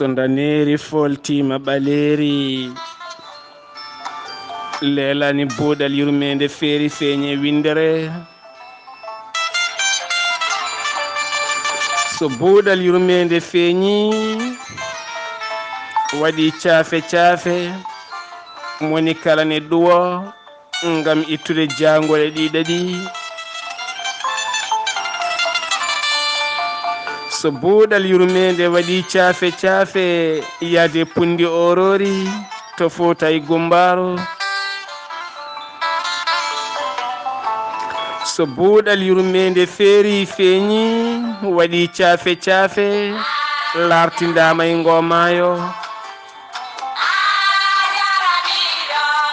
sondaneri foltima baleri lelani budal yurmende feeri feeñe windere so budal yurmende feeñi waɗi caafe moni kala ne ɗuwo ngam ittude jangole ɗiɗaɗi so buuɗal yurmede waɗi caafe yaade pundi orori to fotay gumbaro so buuɗal yurmede feeri feeñi waɗi caafe lartindama e ngomayo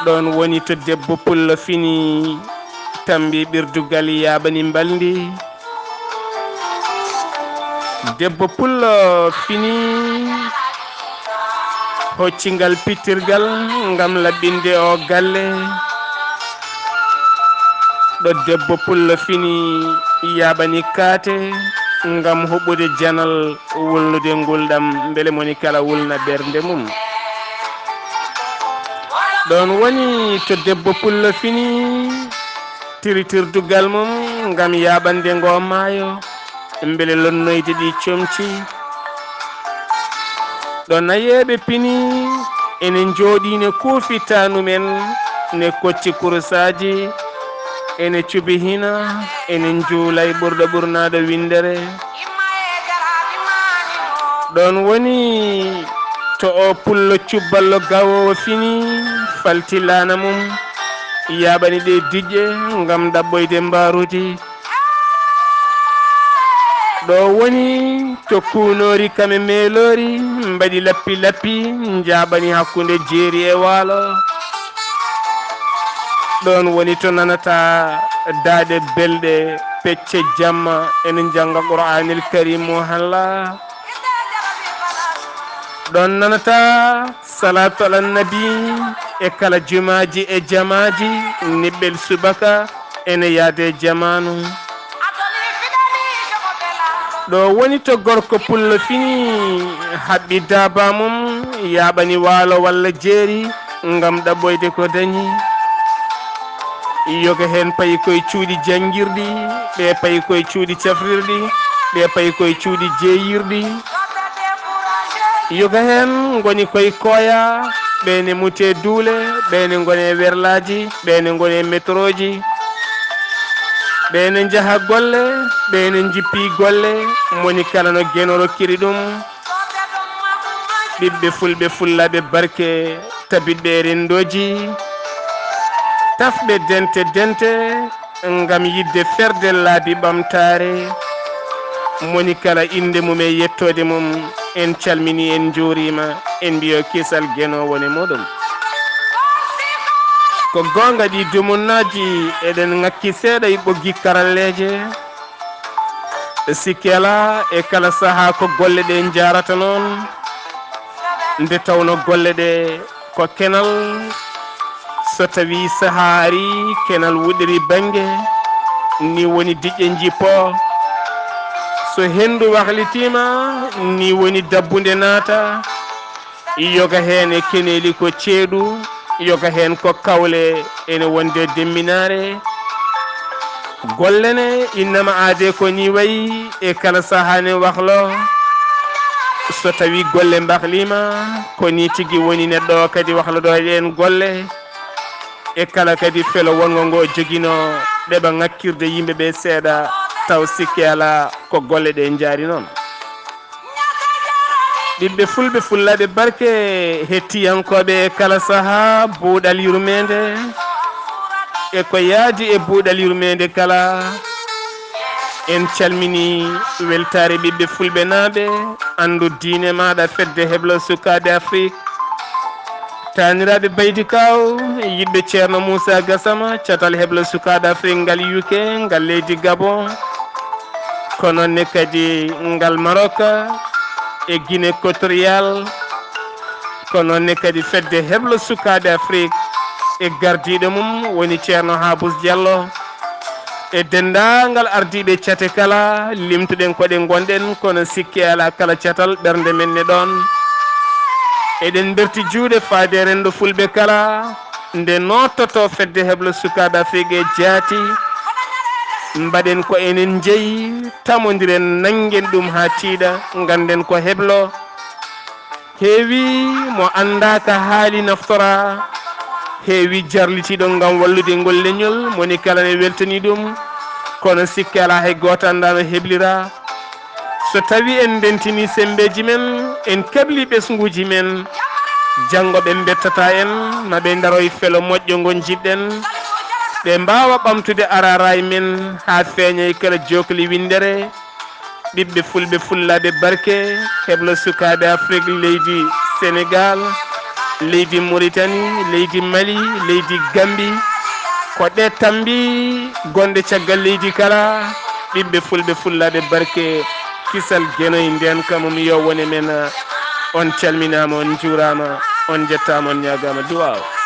ɗon woni to debbo pullo fini tambi ɓirdugal yaɓani mbaldi debbo pullo fini hoccingal pittirgal ngam laɓɓinde o galle ɗo debbo pullo fini yaɓani kaate ngam huɓɓude janal wulnude ngulɗam beele moni kala wulna ɓernde mum ɗon woni to debbo pullo fini tiritirdugal mum ngam yaɓande ngomayo beele lonnoyde ɗi comci ɗon nayeɓe pini ene jooɗine kuufitanumen ne kocci kurusaji ene cubi hina ene juulay ɓurɗo ɓurnado windere ɗon woni to o pullo cubballo gawowo fini falti lana mum yaɓani ɗe diƴƴe ngam ɗaɓɓoyde mbarudi ɗo woni to kunori kame melori mbaɗi lappi jaɓani hakkude jeeri e waalo ɗon woni to nanata daade belɗe pecce jamma ene janga qur'anil karim mo halla ɗon nanata salatu ala nabi e kala jumaji e jamaji niɓɓel subaka ene yaade jamanu ɗo woni to gorko pullo fini haɓɓi daba mum yaɓani waalo walla jeeri ngam ɗaɓɓoyde ko dañi yoga hen payi koye cuuɗi janguirɗi ɓe payi koye cuuɗi cafrirɗi ɓe payi koye cuuɗi jeeyirɗi yoga hen goni koye kooya ɓene mute duule ɓene gone werlaji ɓene gone métro ji ɓene jaaha golle ɓene jippi golle moni kala no guenoro kiri ɗum ɓiɓɓe fulɓe fullaɓe barke tabiɗɓe rendoji tafɓe dente ngam yidde ferde laabi ɓamtare moni kala inde mum e yettode mum en calmini en juurima en mbiyo kisal guenowo ne muɗum ko gonga ɗi dumunnaji eɗen ngakki seeɗa e ɓoggi karalleje sikkela e kala saaha ko golle ɗe jarata noon nde tawno golle ɗe ko kenal so tawi sahari kenal wuɗiri bangue ni woni diƴƴe jippo so hendu wahlitima ni woni dabbude naata yoga hen e keneli ko ceeɗu yoga hen ko kawle ene wonde demminare gollene innama aade ko ni wayi e kala sahane wahlo so tawi golle mbahlima ko ni tigui woni neɗɗo kadi wahloɗo en golle e kala kadi felo wongo ngo joguino ɗeɓa ngakkirde yimɓeɓe seeɗa taw sikki ala ko golle ɗe jaari noon ɓiɓɓe fulɓe fullaɓe barke hettiyankoɓe e kala saaha buuɗal yurmede e ko yaadi e buuɗal yurmede kala en calmini weltare ɓiɓɓe fulɓe naaɓe andu diine maɗa fedde heblo sukaɓe afrique taniraɓe baydi kaw yiɗɓe ceerno moussa gassama catal heblo sukaɓe afrique ngal uk ngal leydi gabon ko nonne kadi ngal maroc e guinée équatorial ko nonne kadi fedde heblo sukaɓe afrique e gardiɗo mum woni ceerno habous diallo e dendagal ardiɓe cate kala limtuɗen koɗe gonɗen kono sikki ala kala catal ɓernde men ne ɗon eɗen berti juuɗe faade rendo fulɓe kala nde nottoto fedde heblo sukaɓe Afrique e jaati mbaɗen ko enen jeeyi tamodiren nangen ɗum ha tiiɗa ganden ko heblo heewi mo andaka haali naftora heewi jarlitiɗo ngam wallude ngol leñol moni kala ne weltani ɗum kono sikki ala hay goto anda no heblira so tawi en dentini sembeji men en kebli ɓesguji men janggo ɓe bettata en maɓe daroy felo moƴƴo ngon jiɗɗen ɓe mbawa ɓamtude araray men ha feeñay kala jokli windere ɓiɓɓe fulɓe fullaɓe barke heblo sukaɓe Afrique leydi Sénégal leydi Mauritanie leydi Mali leydi Gambie ko ɗe tambi gonde caggal leydi kala ɓiɓɓe fulɓe fullaɓe barke kisal guenoy nden kamum yo woni men on calminama on juurama on jettama on ñagama duwaw